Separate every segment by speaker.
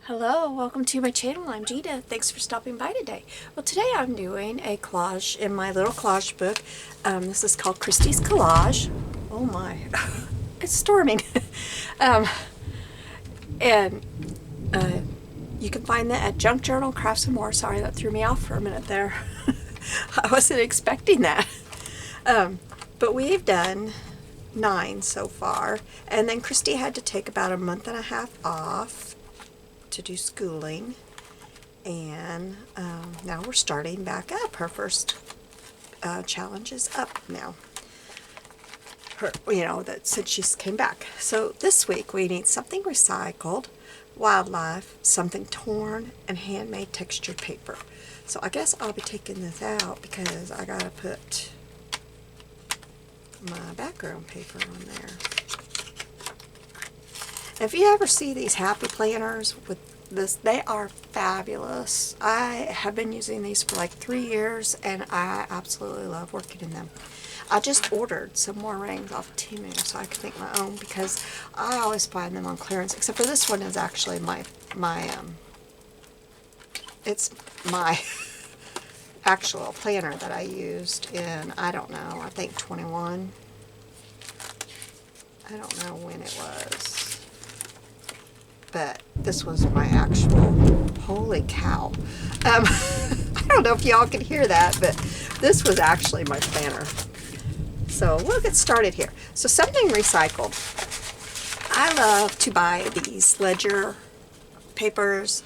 Speaker 1: Hello, welcome to my channel. I'm Gita. Thanks for stopping by today. Well, today I'm doing a collage in my little collage book. This is called Christie's Collage. Oh my, it's storming. um, and you can find that at Junk Journal Crafts and More. Sorry, that threw me off for a minute there. I wasn't expecting that. But we've done 9 so far. And then Christie had to take about a month and a half off to do schooling, and now we're starting back up. Her first challenge is up now. That since she came back. So this week we need something recycled, wildlife, something torn, and handmade textured paper. So I guess I'll be taking this out because I gotta put my background paper on there. If you ever see these happy planners with this, they are fabulous. I have been using these for like 3 years and I absolutely love working in them. I just ordered some more rings off Temu so I can make my own because I always find them on clearance, except for this one is actually it's my actual planner that I used in, I don't know, I think 21. I don't know when it was. But this was my actual, holy cow. I don't know if y'all can hear that, but this was actually my planner. So we'll get started here. So something recycled. I love to buy these ledger papers,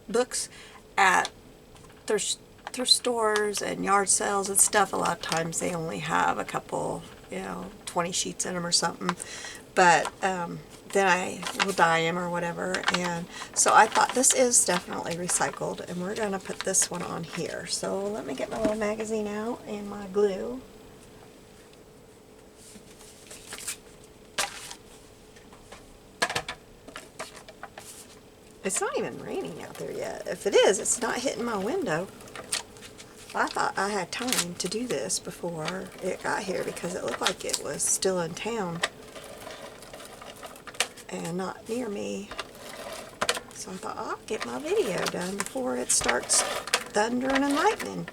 Speaker 1: books at thrift stores and yard sales and stuff. A lot of times they only have a couple, 20 sheets in them or something. But then I will dye them or whatever, and so I thought this is definitely recycled, and we're going to put this one on here. So let me get my little magazine out and my glue. It's not even raining out there yet. If it is, it's not hitting my window. I thought I had time to do this before it got here because it looked like it was still in town and not near me. So I thought, I'll get my video done before it starts thundering and lightning.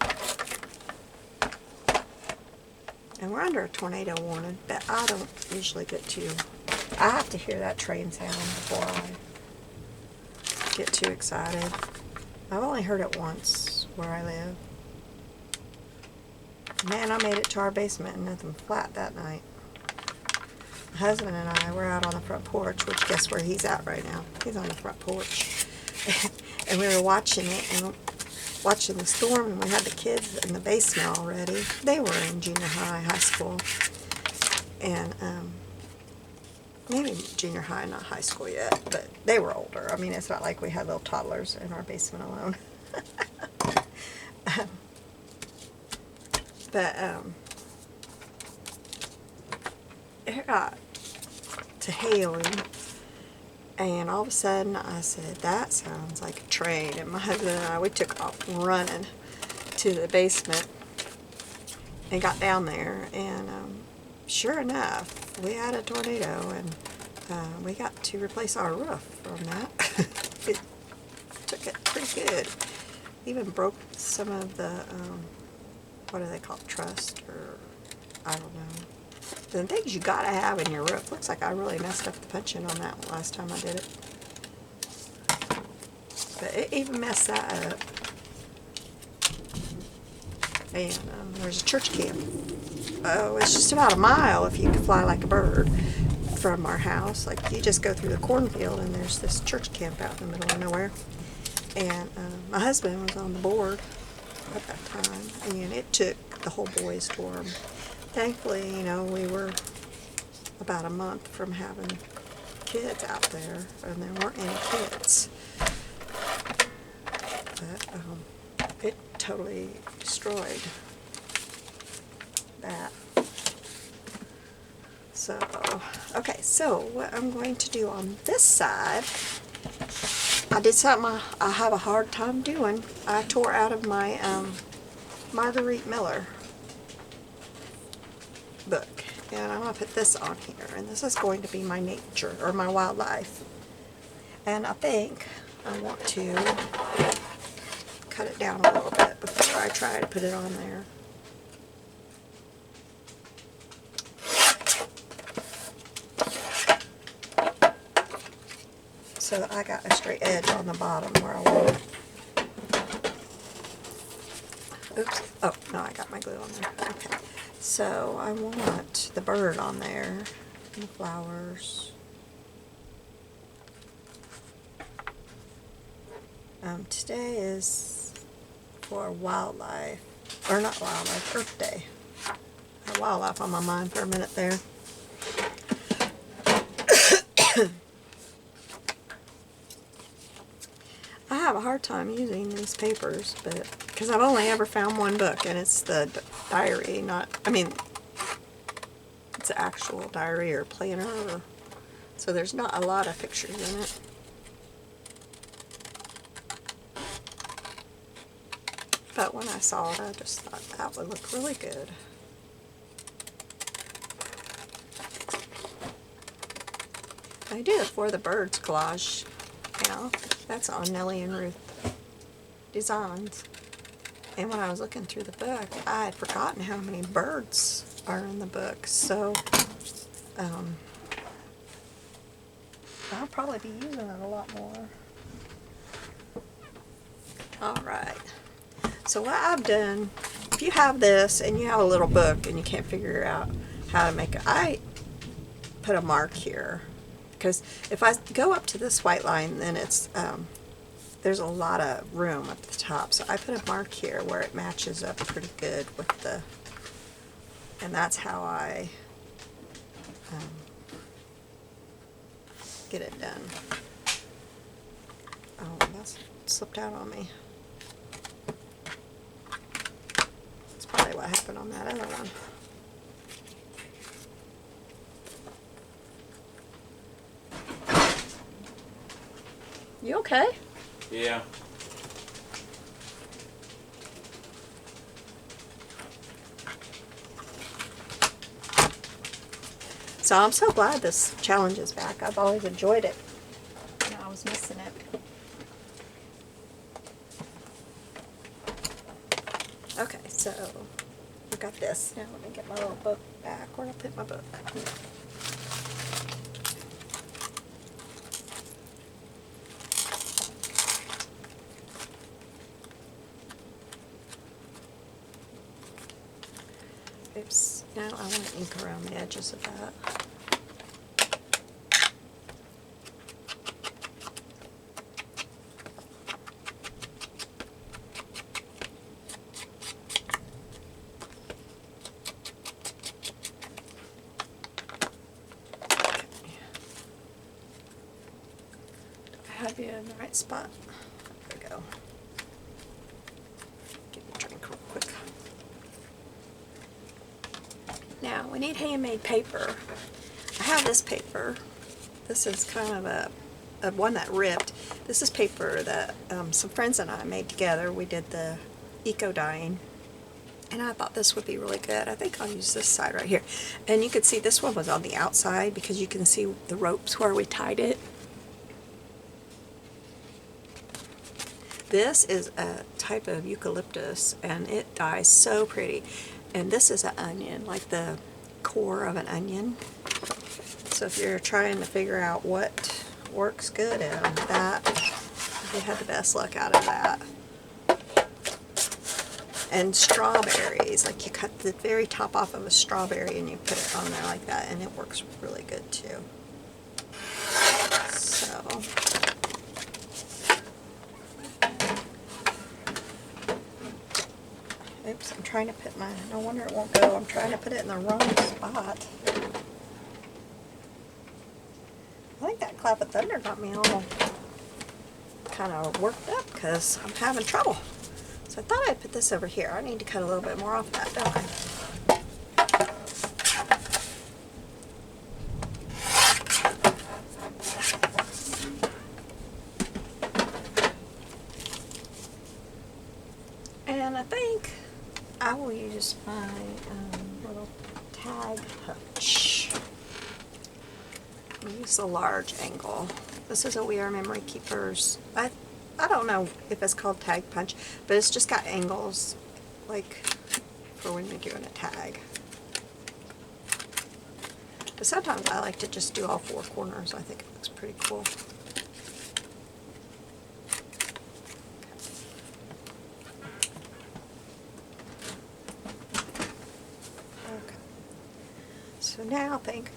Speaker 1: And we're under a tornado warning, but I don't usually get too, I have to hear that train sound before I get too excited. I've only heard it once where I live. Man, I made it to our basement and nothing flat that night. My husband and I were out on the front porch, which guess where he's at right now? He's on the front porch. And we were watching it and watching the storm, and we had the kids in the basement already. They were in junior high, high school, and maybe junior high, not high school yet, but they were older. I mean, it's not like we had little toddlers in our basement alone. But it got to hailing, and all of a sudden I said, that sounds like a train, and my husband and I, we took off running to the basement and got down there, and sure enough, we had a tornado, and we got to replace our roof from that. It took it pretty good. Even broke some of the what do they call it, truss, or I don't know. The things you gotta have in your roof. Looks like I really messed up the punching on that one last time I did it. But it even messed that up. And there's a church camp. Oh, it's just about a mile if you could fly like a bird from our house. Like, you just go through the cornfield and there's this church camp out in the middle of nowhere. And my husband was on the board at that time, and it took the whole boys tour 'em. Thankfully, we were about a month from having kids out there, and there weren't any kids. But it totally destroyed that. So, okay, so what I'm going to do on this side, I did something I have a hard time doing. I tore out of my Marguerite Miller book, and I'm going to put this on here, and this is going to be my nature, or my wildlife. And I think I want to cut it down a little bit before I try to put it on there. So I got a straight edge on the bottom where I want it. Oops. Oh, no, I got my glue on there. Okay. So I want the bird on there and the flowers. Today is for wildlife, or not wildlife, Earth Day. I had wildlife on my mind for a minute there. I have a hard time using these papers, but because I've only ever found one book, and it's the diary, it's an actual diary or planner, so there's not a lot of pictures in it. But when I saw it, I just thought that would look really good. I did it for the birds collage. Now, that's on Nellie and Ruth Designs. And when I was looking through the book, I had forgotten how many birds are in the book. So, I'll probably be using it a lot more. Alright. So what I've done, if you have this and you have a little book and you can't figure out how to make it, I put a mark here. Because if I go up to this white line, then it's there's a lot of room up the top. So I put a mark here where it matches up pretty good with the, and that's how I get it done. Oh, that's slipped out on me. That's probably what happened on that other one. You okay?
Speaker 2: Yeah.
Speaker 1: So I'm so glad this challenge is back. I've always enjoyed it. And I was missing it. Okay, so we got this. Now let me get my little book back. Where did I put my book? Oops. Now I want to ink around the edges of that. Have you in the right spot? There we go. Get a drink real quick. Now we need handmade paper. I have this paper. This is kind of a one that ripped. This is paper that some friends and I made together. We did the eco dyeing, and I thought this would be really good. I think I'll use this side right here. And you can see this one was on the outside because you can see the ropes where we tied it. This is a type of eucalyptus, and it dyes so pretty. And this is an onion, like the core of an onion. So if you're trying to figure out what works good in that, you had the best luck out of that. And strawberries, like you cut the very top off of a strawberry and you put it on there like that, and it works really good too. So oops, I'm trying to put my, no wonder it won't go. I'm trying to put it in the wrong spot. I think that clap of thunder got me all kind of worked up because I'm having trouble. So I thought I'd put this over here. I need to cut a little bit more off that, don't I? And I think I will use my little tag hutch. Use the large angle. This is a We Are Memory Keepers. I don't know if it's called tag punch, but it's just got angles, like for when you're doing a tag. But sometimes I like to just do all four corners. I think it looks pretty cool. Okay. So now I think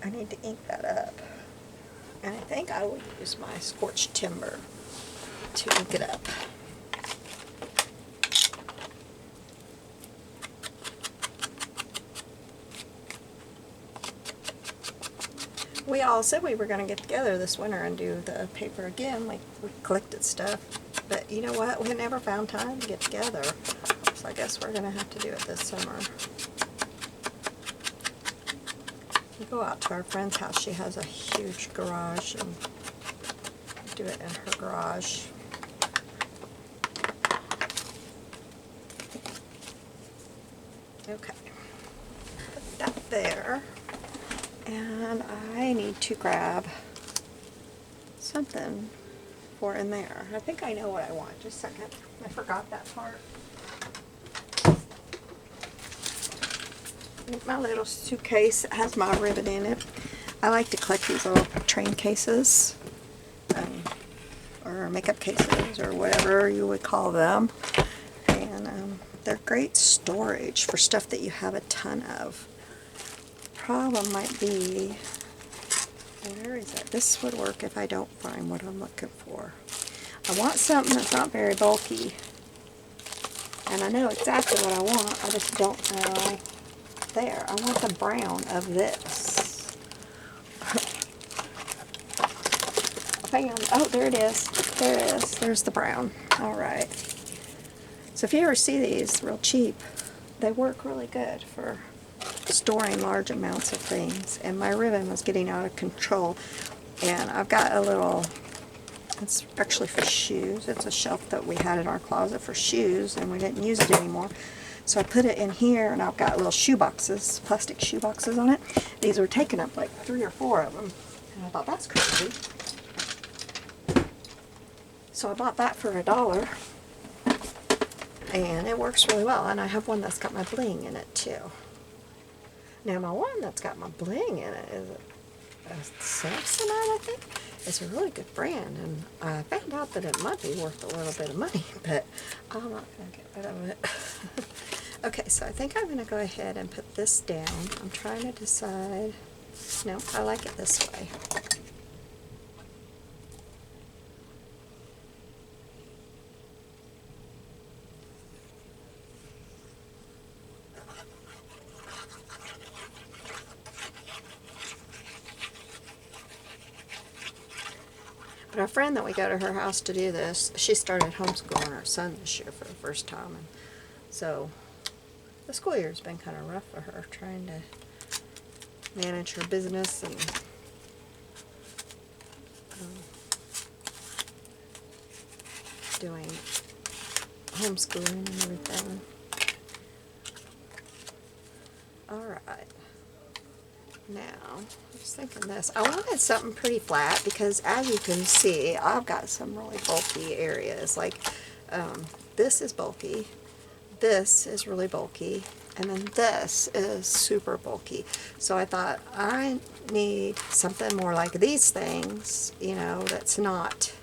Speaker 1: I need to ink that up. And I think I will use my scorched timber to ink it up. We all said we were going to get together this winter and do the paper again, like we collected stuff. But you know what? We never found time to get together. So I guess we're going to have to do it this summer. We go out to our friend's house. She has a huge garage, and do it in her garage. Okay. Put that there. And I need to grab something for in there. I think I know what I want. Just a second. I forgot that part. My little suitcase has my ribbon in it. I like to collect these little train cases, or makeup cases, or whatever you would call them. And they're great storage for stuff that you have a ton of. Problem might be, where is it? This would work if I don't find what I'm looking for. I want something that's not very bulky, and I know exactly what I want. I just don't know. There, I want the brown of this. Oh, there it is. There it is. There's the brown. All right. So if you ever see these real cheap, they work really good for storing large amounts of things. And my ribbon was getting out of control, and I've got a little, it's actually for shoes. It's a shelf that we had in our closet for shoes, and we didn't use it anymore. So I put it in here, and I've got little shoe boxes, plastic shoe boxes on it. These were taking up like 3 or 4 of them, and I thought that's crazy. So I bought that for $1, and it works really well. And I have one that's got my bling in it too. Now my one that's got my bling in it is a Samsonite, I think. It's a really good brand, and I found out that it might be worth a little bit of money, but I'm not going to get rid of it. Okay, so I think I'm going to go ahead and put this down. I'm trying to decide. No, I like it this way. But our friend that we go to her house to do this, she started homeschooling her son this year for the first time. And so the school year has been kind of rough for her, trying to manage her business and doing homeschooling and everything. Alright. Now, I was thinking this. I wanted something pretty flat because, as you can see, I've got some really bulky areas. Like, this is bulky, this is really bulky, and then this is super bulky. So I thought, I need something more like these things, you know, that's not,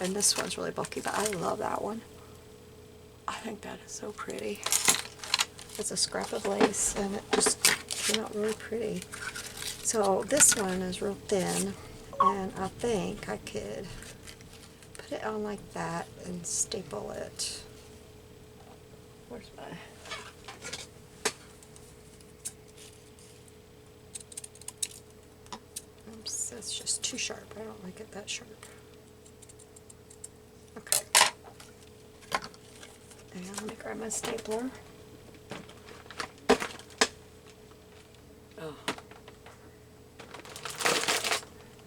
Speaker 1: and this one's really bulky, but I love that one. I think that is so pretty. It's a scrap of lace, and it just came out really pretty. So this one is real thin, and I think I could put it on like that and staple it. Where's my... Oops, that's just too sharp. I don't like it that sharp. Okay. And let me grab my stapler. Oh.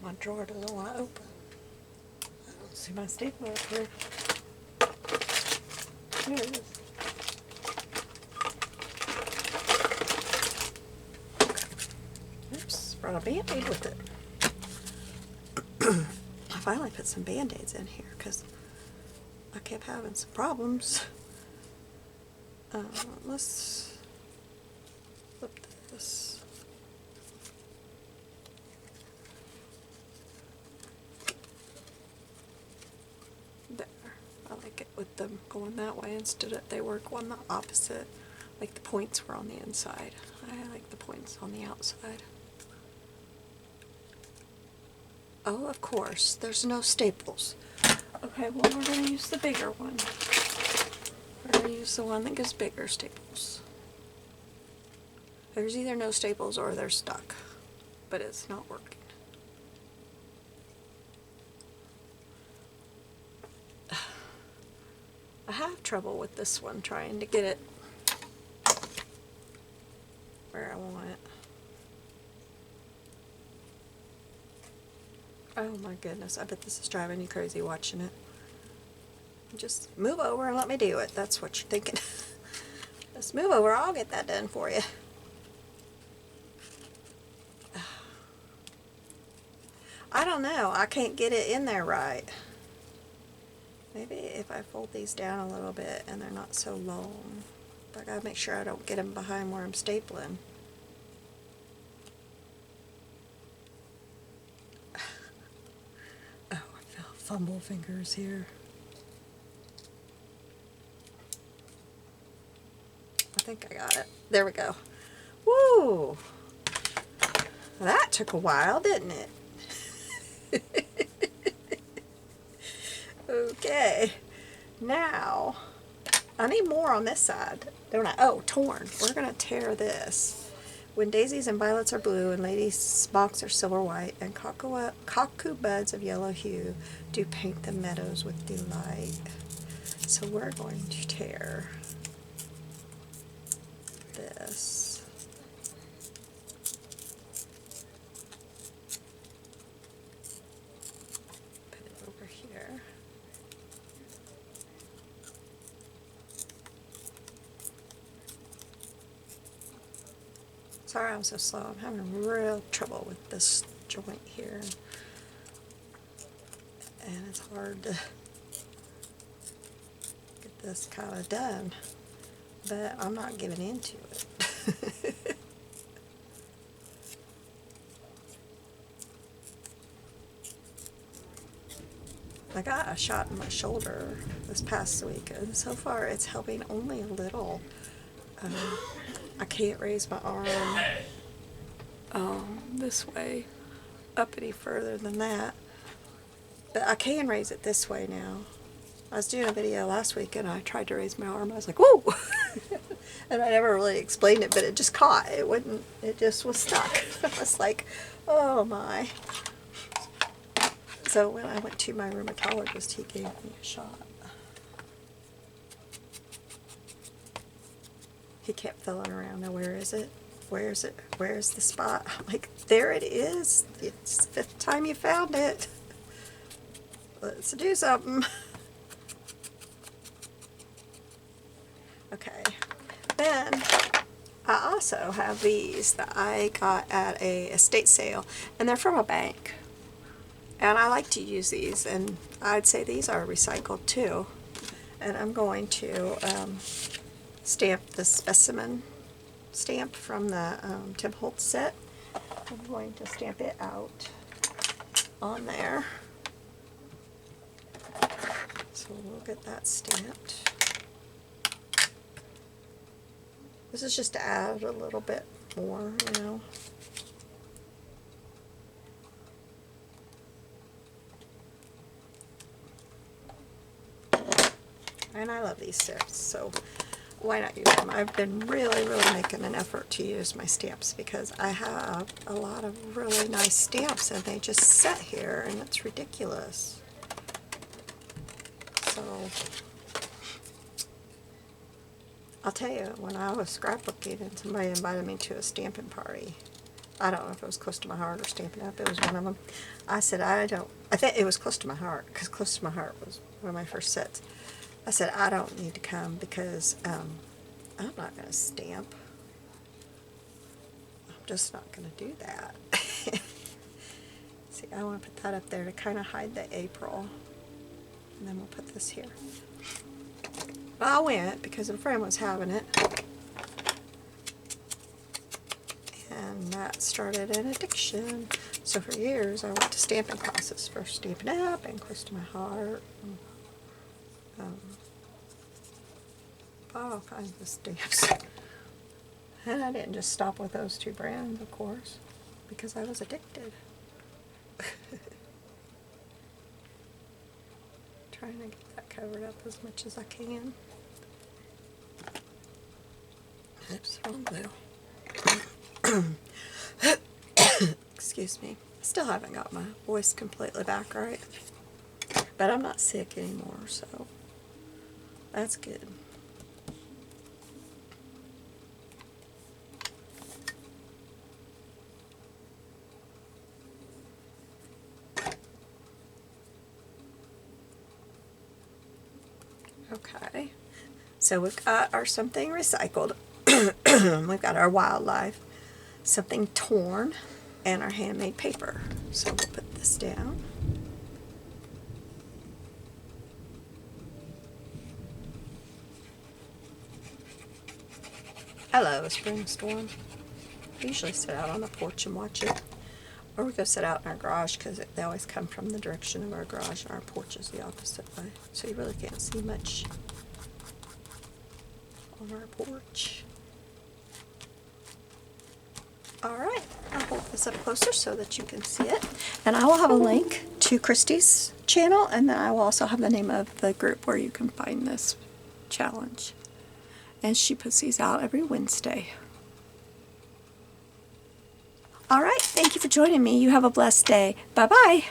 Speaker 1: My drawer doesn't want to open. I don't see my stapler up here. There it is. Okay. Oops, brought a Band-Aid with it. I finally put some Band-Aids in here because I kept having some problems. Let's flip this. There. I like it with them going that way instead of they were going the opposite. Like the points were on the inside. I like the points on the outside. Oh, of course, there's no staples. Okay, well, we're going to use the bigger one. We're going to use the one that gives bigger staples. There's either no staples or they're stuck, but it's not working. I have trouble with this one, trying to get it where I want it. Oh my goodness, I bet this is driving you crazy watching it. Just move over and let me do it. That's what you're thinking. Just move over, I'll get that done for you. I don't know, I can't get it in there right. Maybe if I fold these down a little bit and they're not so long. But I gotta make sure I don't get them behind where I'm stapling. Oh, I feel fumble fingers here. I think I got it. There we go. Woo! That took a while, didn't it? Okay, now I need more on this side, don't I? Oh, torn. We're gonna tear this. When daisies and violets are blue, and lady smocks are silver white, and cuckoo buds of yellow hue do paint the meadows with delight. So we're going to tear this. Put it over here. Sorry I'm so slow. I'm having real trouble with this joint here. And it's hard to get this kind of done. But I'm not giving into it. I got a shot in my shoulder this past week, and so far it's helping only a little. I can't raise my arm this way up any further than that, but I can raise it this way now. I was doing a video last week and I tried to raise my arm. I was like, whoa! And I never really explained it, but it just caught. It wouldn't, it just was stuck. I was like, oh my. So when I went to my rheumatologist, he gave me a shot. He kept feeling around. Now, where is it? Where is it? Where's the spot? I'm like, there it is. It's the 5th time you found it. Let's do something. Okay. Then I also have these that I got at a estate sale, and they're from a bank. And I like to use these, and I'd say these are recycled too. And I'm going to stamp the specimen stamp from the Tim Holtz set. I'm going to stamp it out on there. So we'll get that stamped. This is just to add a little bit more, you know. And I love these stamps, so why not use them? I've been really making an effort to use my stamps because I have a lot of really nice stamps and they just sit here and it's ridiculous. So I'll tell you, when I was scrapbooking and somebody invited me to a stamping party, I don't know if it was Close to My Heart or Stampin' Up, it was one of them. I said, I think it was Close to My Heart, because Close to My Heart was one of my first sets. I said, I don't need to come because I'm not going to stamp. I'm just not going to do that. See, I want to put that up there to kind of hide the April. And then we'll put this here. I went because a friend was having it. And that started an addiction. So for years I went to stamping classes for Stampin' Up! And Close to My Heart. And, all kinds of stamps. And I didn't just stop with those two brands, of course, because I was addicted. Trying to get that covered up as much as I can. Oops, wrong glue. Excuse me. I still haven't got my voice completely back right. But I'm not sick anymore, so that's good. Okay, so we've got our something recycled, we've got our wildlife, something torn, and our handmade paper. So we'll put this down. Hello, a spring storm. I usually sit out on the porch and watch it. Or we go sit out in our garage because they always come from the direction of our garage and our porch is the opposite way. So you really can't see much on our porch. Alright, I'll hold this up closer so that you can see it. And I will have a link to Christie's channel, and then I will also have the name of the group where you can find this challenge. And she puts these out every Wednesday. Alright, thank you for joining me. You have a blessed day. Bye-bye.